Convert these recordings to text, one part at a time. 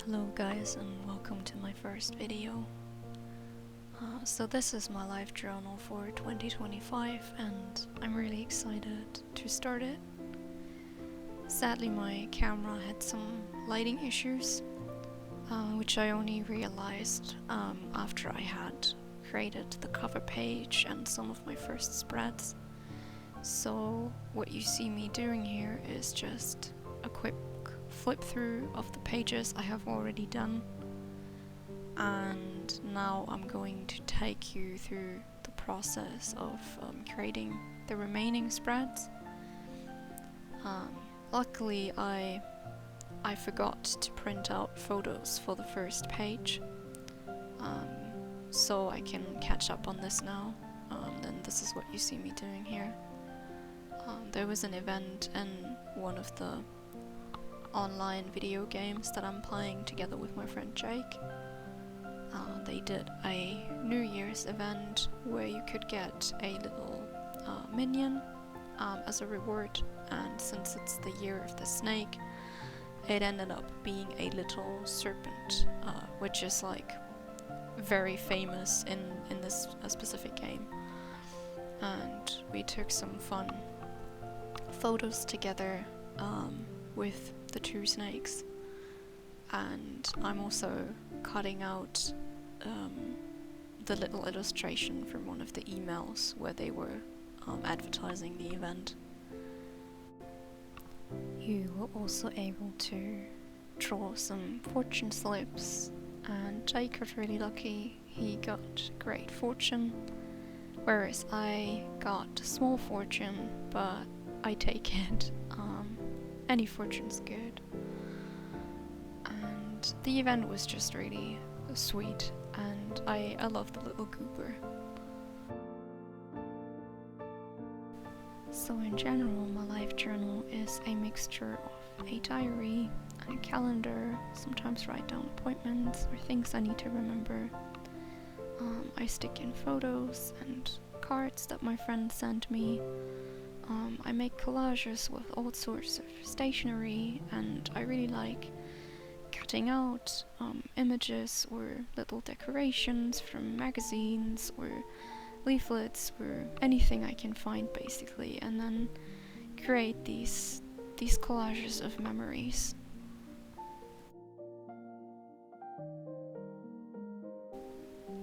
Hello guys, and welcome to my first video. So this is my life journal for 2025 and I'm really excited to start it. Sadly my camera had some lighting issues, which I only realized after I had created the cover page and some of my first spreads. So what you see me doing here is just a quick flip through of the pages I have already done, and now I'm going to take you through the process of creating the remaining spreads. Luckily I forgot to print out photos for the first page, so I can catch up on this now. Then this is what you see me doing here. There was an event in one of the online video games that I'm playing together with my friend Jake. They did a New Year's event where you could get a little minion as a reward, and since it's the year of the snake, it ended up being a little serpent, which is like very famous in this specific game. And we took some fun photos together with the two snakes, and I'm also cutting out the little illustration from one of the emails where they were advertising the event. You were also able to draw some fortune slips, and Jake got really lucky. He got great fortune, whereas I got small fortune, but I take it. Any fortune's good. And the event was just really sweet, and I love the little goober. So in general, my life journal is a mixture of a diary and a calendar. Sometimes write down appointments or things I need to remember. I stick in photos and cards that my friends send me. I make collages with all sorts of stationery, and I really like cutting out images or little decorations from magazines or leaflets or anything I can find basically, and then create these collages of memories.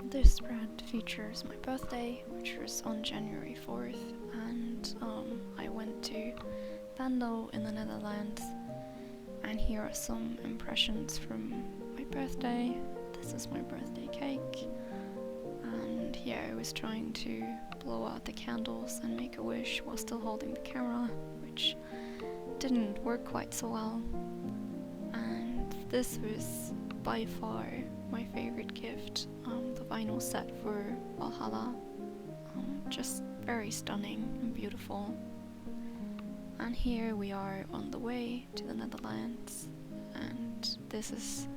This spread features my birthday, which was on January 4th, and I went to Venlo in the Netherlands, and here are some impressions from my birthday. This is my birthday cake, and here I was trying to blow out the candles and make a wish while still holding the camera, which didn't work quite so well. And this was by far my favorite gift, the vinyl set for Valhalla. Just very stunning and beautiful. And here we are on the way to the Netherlands, and this is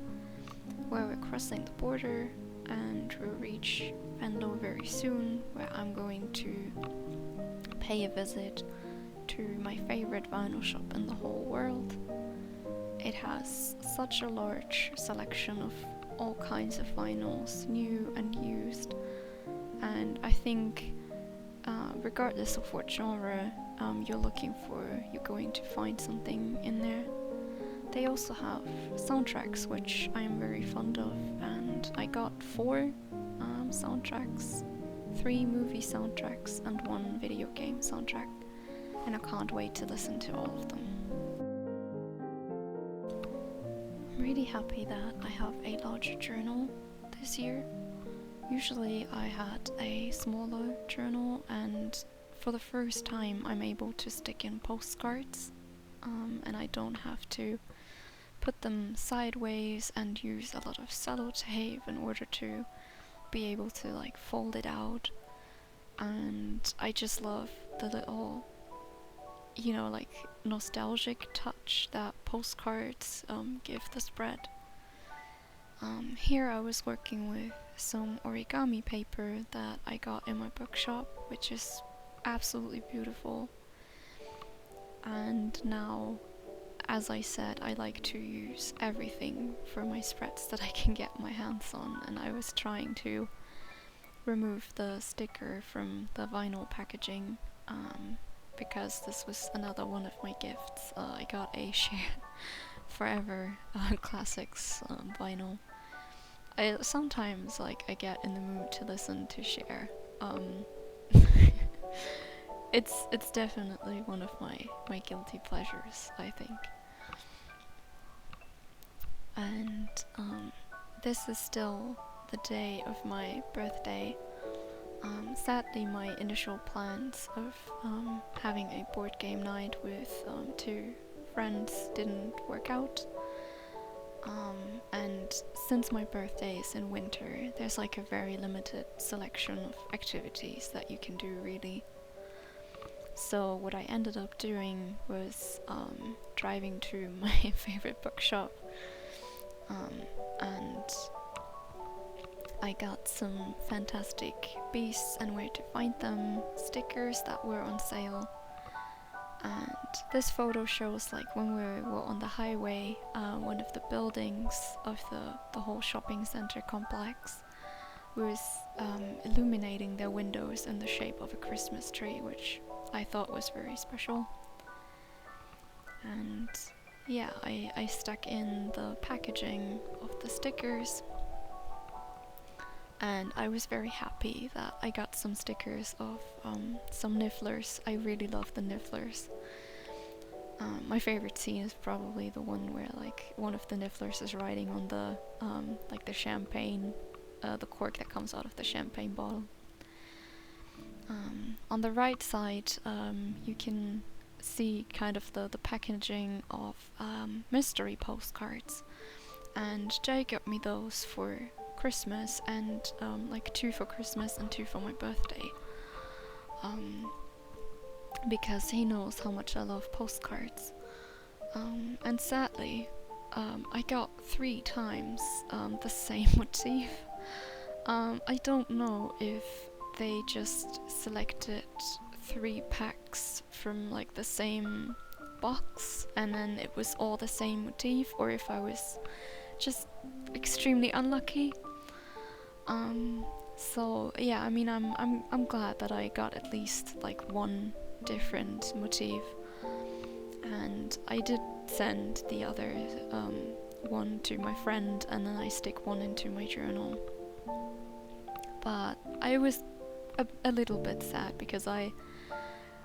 where we're crossing the border, and we'll reach Venlo very soon, where I'm going to pay a visit to my favorite vinyl shop in the whole world. It has such a large selection of all kinds of vinyls, new and used, and I think regardless of what genre you're looking for, you're going to find something in there. They also have soundtracks, which I am very fond of, and I got 4 soundtracks, 3 movie soundtracks and 1 video game soundtrack, and I can't wait to listen to all of them. I'm really happy that I have a larger journal this year. Usually I had a smaller journal, and for the first time I'm able to stick in postcards, and I don't have to put them sideways and use a lot of sellotape in order to be able to like fold it out. And I just love the little, like nostalgic touch that postcards give the spread. Here I was working with some origami paper that I got in my bookshop, which is absolutely beautiful. And now as I said, I like to use everything for my spreads that I can get my hands on, and I was trying to remove the sticker from the vinyl packaging, because this was another one of my gifts. I got a Share Forever Classics vinyl. I sometimes I get in the mood to listen to Cher. It's definitely one of my guilty pleasures, I think. And this is still the day of my birthday. Sadly, my initial plans of having a board game night with 2 friends didn't work out. And since my birthday is in winter, there's a very limited selection of activities that you can do, really. So what I ended up doing was driving to my favorite bookshop, and I got some Fantastic Beasts and Where to Find Them stickers that were on sale. And this photo shows when we were on the highway, one of the buildings of the whole shopping center complex was illuminating their windows in the shape of a Christmas tree, which I thought was very special. And yeah, I stuck in the packaging of the stickers, and I was very happy that I got some stickers of some Nifflers. I really love the Nifflers. My favorite scene is probably the one where one of the Nifflers is riding on the the champagne, the cork that comes out of the champagne bottle. On the right side, you can see kind of the packaging of mystery postcards, and Jay got me those for Christmas, and 2 for Christmas and 2 for my birthday, because he knows how much I love postcards. And sadly, I got 3 times the same motif. I don't know if they just selected 3 packs from the same box and then it was all the same motif, or if I was just extremely unlucky. So yeah, I mean, I'm glad that I got at least one different motif, and I did send the other one to my friend, and then I stick one into my journal. But I was a little bit sad because I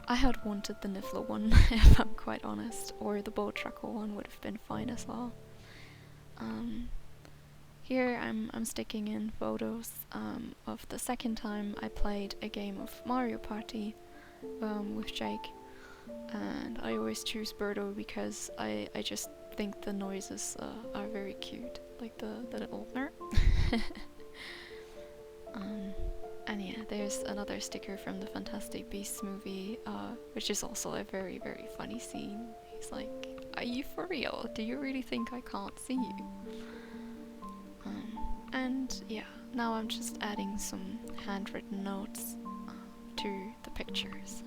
had wanted the Niffler one, if I'm quite honest, or the Bow Trucker one would have been fine as well. Here I'm sticking in photos of the second time I played a game of Mario Party with Jake, and I always choose Birdo because I just think the noises are very cute, like the little and yeah, there's another sticker from the Fantastic Beasts movie, which is also a very, very funny scene. He's like, "Are you for real? Do you really think I can't see you?" And yeah, now I'm just adding some handwritten notes to the pictures.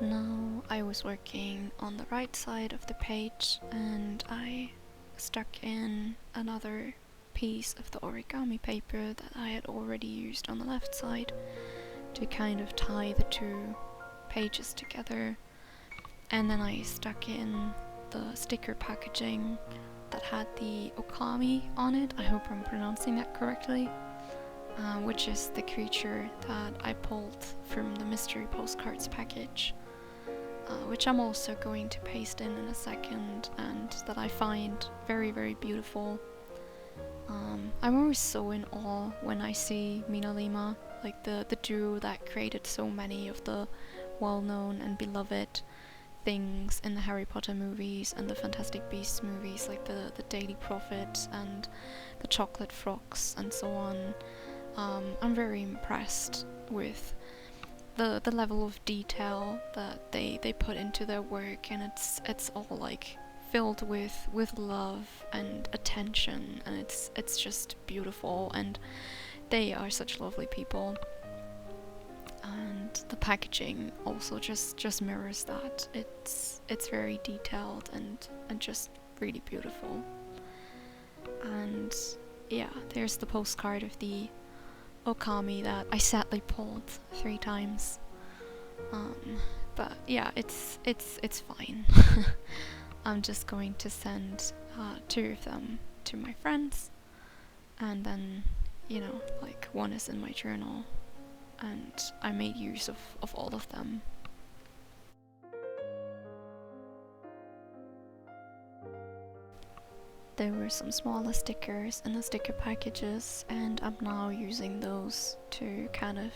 now I was working on the right side of the page, and I stuck in another piece of the origami paper that I had already used on the left side to kind of tie the two pages together. And then I stuck in the sticker packaging that had the Okami on it. I hope I'm pronouncing that correctly. Which is the creature that I pulled from the mystery postcards package, which I'm also going to paste in a second, and that I find very, very beautiful. I'm always so in awe when I see MinaLima, like the duo that created so many of the well-known and beloved things in the Harry Potter movies and the Fantastic Beasts movies, like the Daily Prophet and the Chocolate Frogs and so on. I'm very impressed with the level of detail that they put into their work, and it's all like filled with love and attention, and it's just beautiful, and they are such lovely people. And the packaging also just mirrors that. It's very detailed and just really beautiful. And yeah, there's the postcard of the Okami that I sadly pulled 3 times. But yeah, it's fine. I'm just going to send 2 of them to my friends, and then, you know, like, one is in my journal, and I made use of all of them. There were some smaller stickers in the sticker packages, and I'm now using those to kind of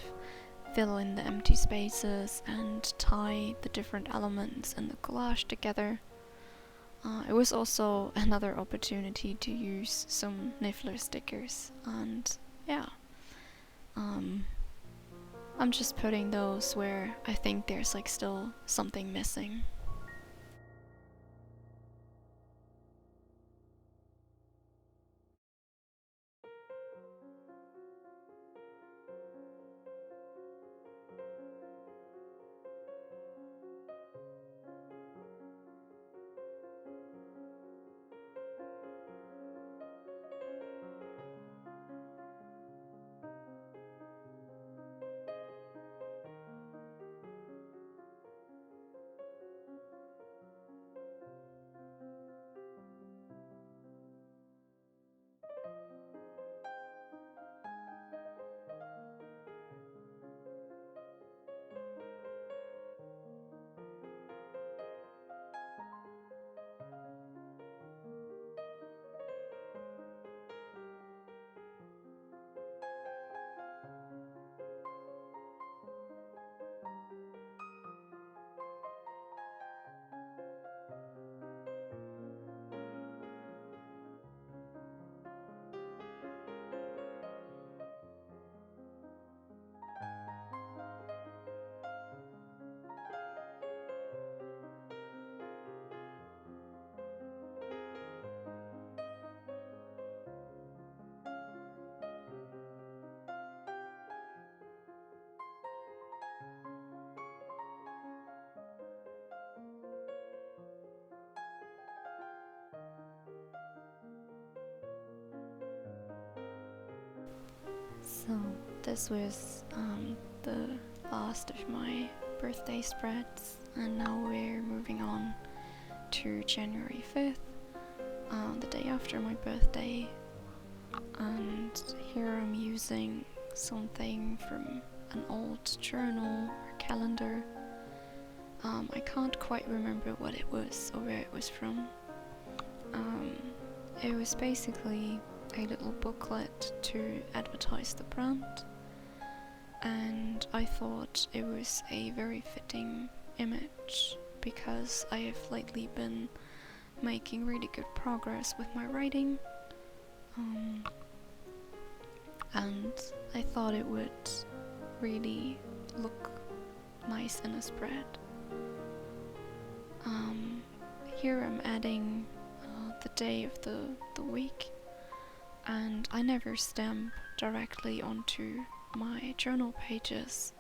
fill in the empty spaces and tie the different elements in the collage together. It was also another opportunity to use some Niffler stickers, and yeah. I'm just putting those where I think there's like still something missing. So this was the last of my birthday spreads, and now we're moving on to January 5th, the day after my birthday. And here I'm using something from an old journal or calendar. I can't quite remember what it was or where it was from. It was basically a little booklet to advertise the brand, and I thought it was a very fitting image because I have lately been making really good progress with my writing, and I thought it would really look nice in a spread. Here I'm adding the day of the week, and I never stamp directly onto my journal pages.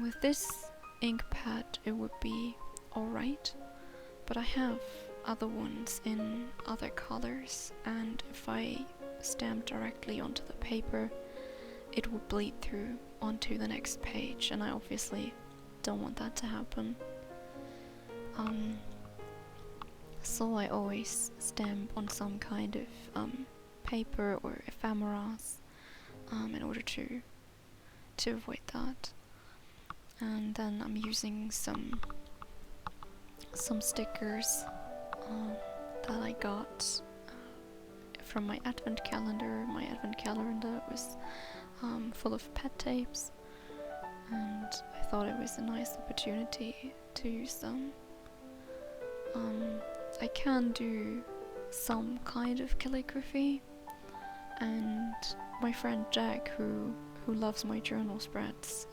With this ink pad it would be alright, but I have other ones in other colors, and if I stamp directly onto the paper it would bleed through onto the next page, and I obviously don't want that to happen. So I always stamp on some kind of paper or ephemeras in order to avoid that. And then I'm using some stickers that I got from my advent calendar. My advent calendar was full of pet tapes, and I thought it was a nice opportunity to use them. I can do some kind of calligraphy, and my friend Jack, who loves my journal spreads,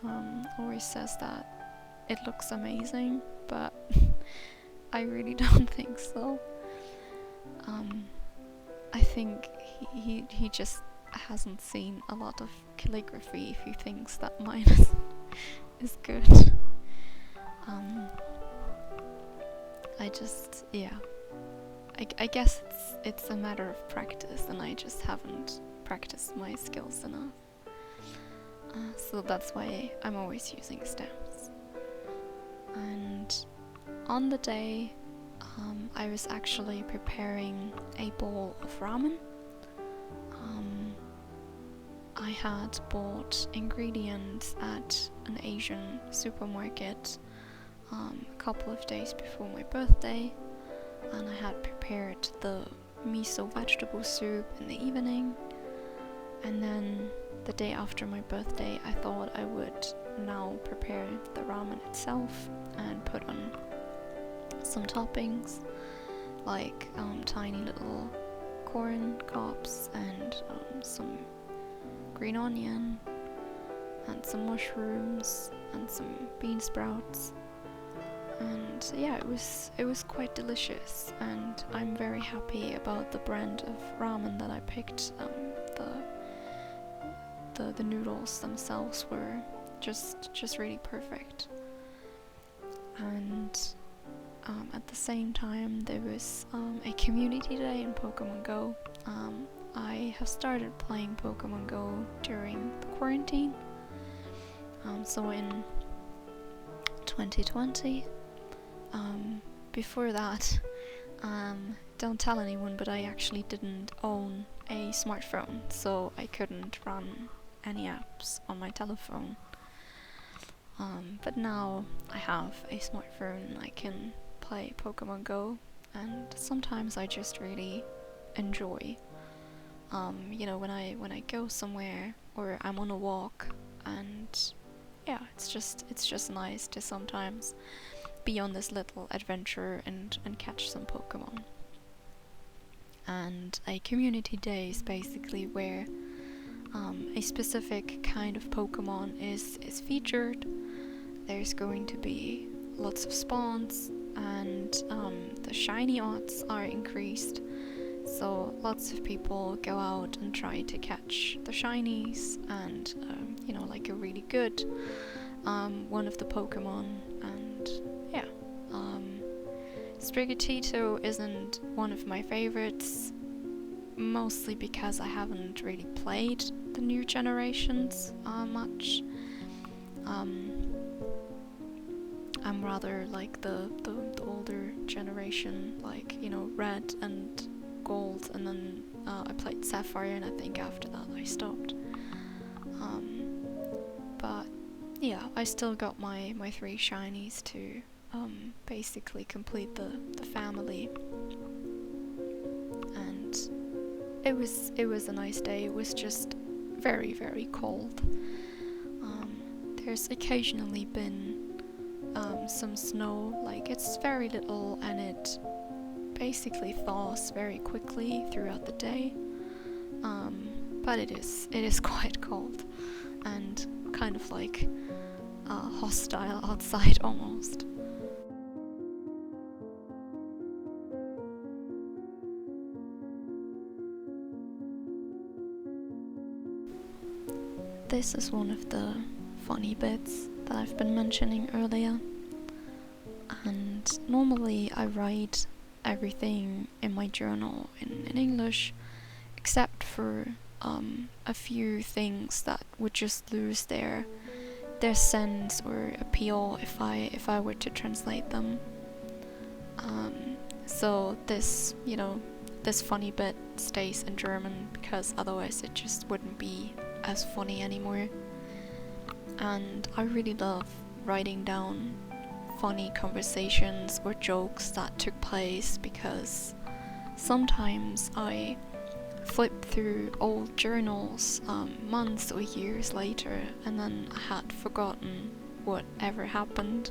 always says that it looks amazing, but I really don't think so. I think he just hasn't seen a lot of calligraphy if he thinks that mine is good. I guess it's a matter of practice, and I just haven't practiced my skills enough. So that's why I'm always using stamps. And on the day, I was actually preparing a bowl of ramen. I had bought ingredients at an Asian supermarket a couple of days before my birthday, and I had prepared the miso vegetable soup in the evening, and then the day after my birthday I thought I would now prepare the ramen itself and put on some toppings like tiny little corn cobs and some green onion and some mushrooms and some bean sprouts. And yeah, it was quite delicious, and I'm very happy about the brand of ramen that I picked. The noodles themselves were just really perfect. And at the same time there was a community day in Pokemon Go. I have started playing Pokemon Go during the quarantine, so in 2020. Before that, don't tell anyone, but I actually didn't own a smartphone, so I couldn't run any apps on my telephone. But now I have a smartphone and I can play Pokemon Go, and sometimes I just really enjoy when I go somewhere or I'm on a walk, and yeah, it's just nice to sometimes be on this little adventure and catch some Pokemon. And a community day is basically where a specific kind of Pokemon is featured. There's going to be lots of spawns, and the shiny odds are increased, so lots of people go out and try to catch the shinies and like a really good one of the Pokemon. And yeah, Sprigatito isn't one of my favorites, mostly because I haven't really played the new generations much. I'm rather like the older generation, like Red and Gold, and then I played Sapphire, and I think after that I stopped. But yeah, I still got my 3 shinies to basically complete the family, and it was a nice day. It was just very, very cold. There's occasionally been some snow, like it's very little, and it basically thaws very quickly throughout the day. But it is quite cold and kind of like hostile outside almost. This is one of the funny bits. that I've been mentioning earlier. And normally I write everything in my journal in English, except for a few things that would just lose their sense or appeal if I were to translate them. So this, this funny bit stays in German because otherwise it just wouldn't be as funny anymore. And I really love writing down funny conversations or jokes that took place, because sometimes I flip through old journals months or years later, and then I had forgotten whatever happened,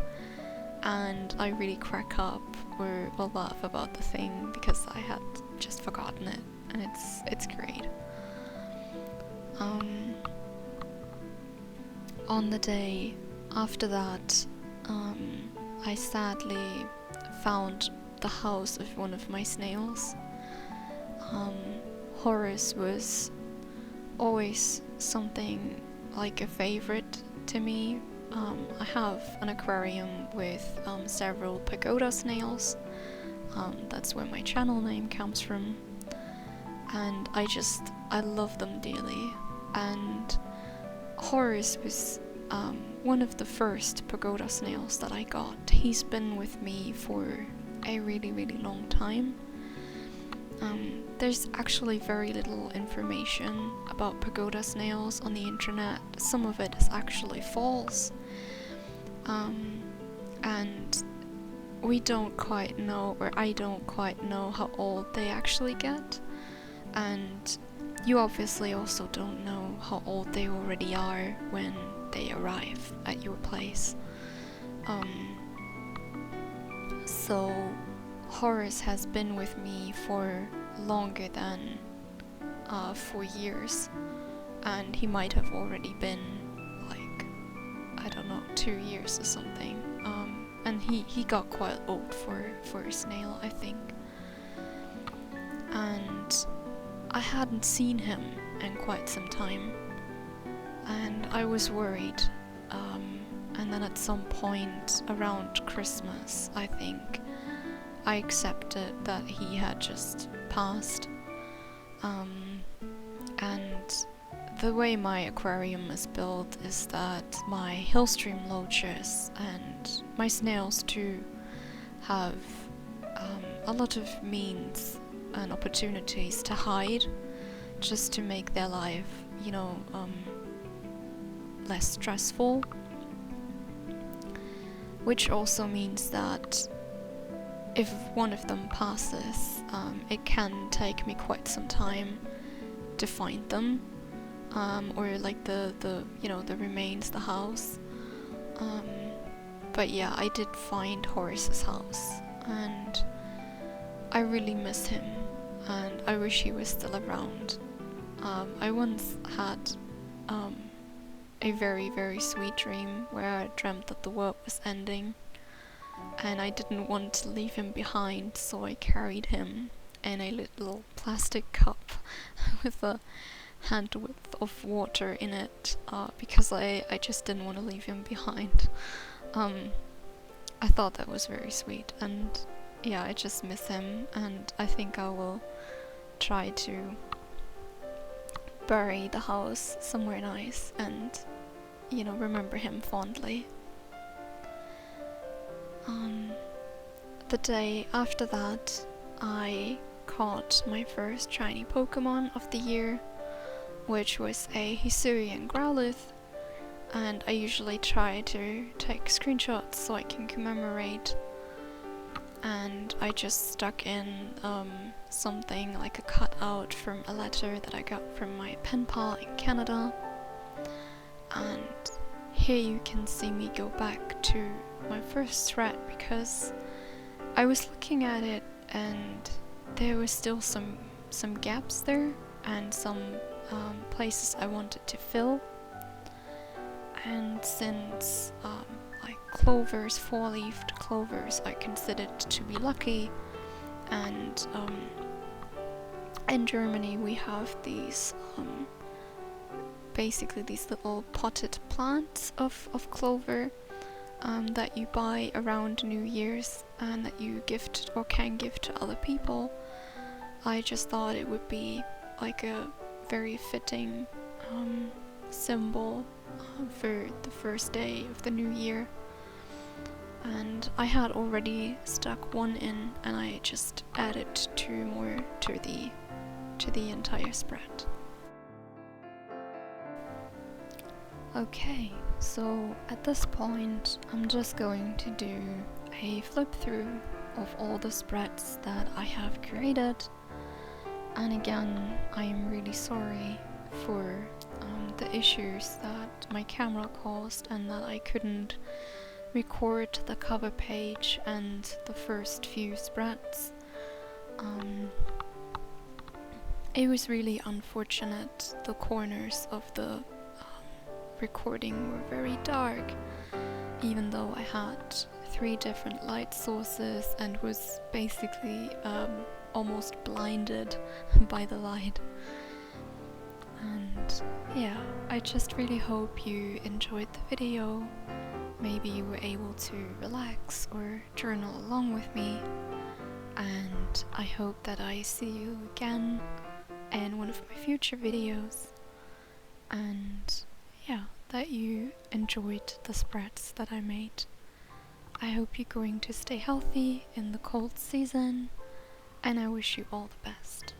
and I really crack up or will laugh about the thing because I had just forgotten it, and it's great. On the day after that, I sadly found the house of one of my snails. Horace was always something like a favorite to me. I have an aquarium with several pagoda snails. That's where my channel name comes from. And I love them dearly. And Horace was one of the first pagoda snails that I got. He's been with me for a really, really long time. There's actually very little information about pagoda snails on the internet. Some of it is actually false. And we don't quite know, or I don't quite know how old they actually get. And you obviously also don't know how old they already are when they arrive at your place. So Horace has been with me for longer than 4 years, and he might have already been like, I don't know, 2 years or something. And he got quite old for a snail, I think. And I hadn't seen him in quite some time, and I was worried. And then at some point around Christmas, I think, I accepted that he had just passed. And the way my aquarium is built is that my hillstream loaches and my snails too have a lot of means and opportunities to hide, just to make their life, less stressful. Which also means that if one of them passes, it can take me quite some time to find them, or like the remains, the house. But yeah, I did find Horace's house, and I really miss him, and I wish he was still around. I once had a very, very sweet dream where I dreamt that the world was ending, and I didn't want to leave him behind, so I carried him in a little plastic cup with a hand width of water in it, because I just didn't want to leave him behind. I thought that was very sweet, and yeah, I just miss him, and I think I will try to bury the house somewhere nice and, remember him fondly. The day after that, I caught my first shiny Pokemon of the year, which was a Hisuian Growlithe, and I usually try to take screenshots so I can commemorate. And I just stuck in something like a cutout from a letter that I got from my pen pal in Canada. And here you can see me go back to my first thread, because I was looking at it and there was still some gaps there and some places I wanted to fill. And since clovers, four-leafed clovers, I considered to be lucky, and in Germany we have these basically these little potted plants of clover that you buy around New Year's and that you gift or can give to other people. I just thought it would be like a very fitting symbol for the first day of the new year. And I had already stuck one in, and I just added 2 more to the entire spread. Okay, so at this point I'm just going to do a flip through of all the spreads that I have created. And again, I am really sorry for the issues that my camera caused and that I couldn't record the cover page and the first few spreads. It was really unfortunate. The corners of the recording were very dark, even though I had 3 different light sources and was basically almost blinded by the light. And yeah, I just really hope you enjoyed the video. Maybe you were able to relax or journal along with me, and I hope that I see you again in one of my future videos, and yeah, that you enjoyed the spreads that I made. I hope you're going to stay healthy in the cold season, and I wish you all the best.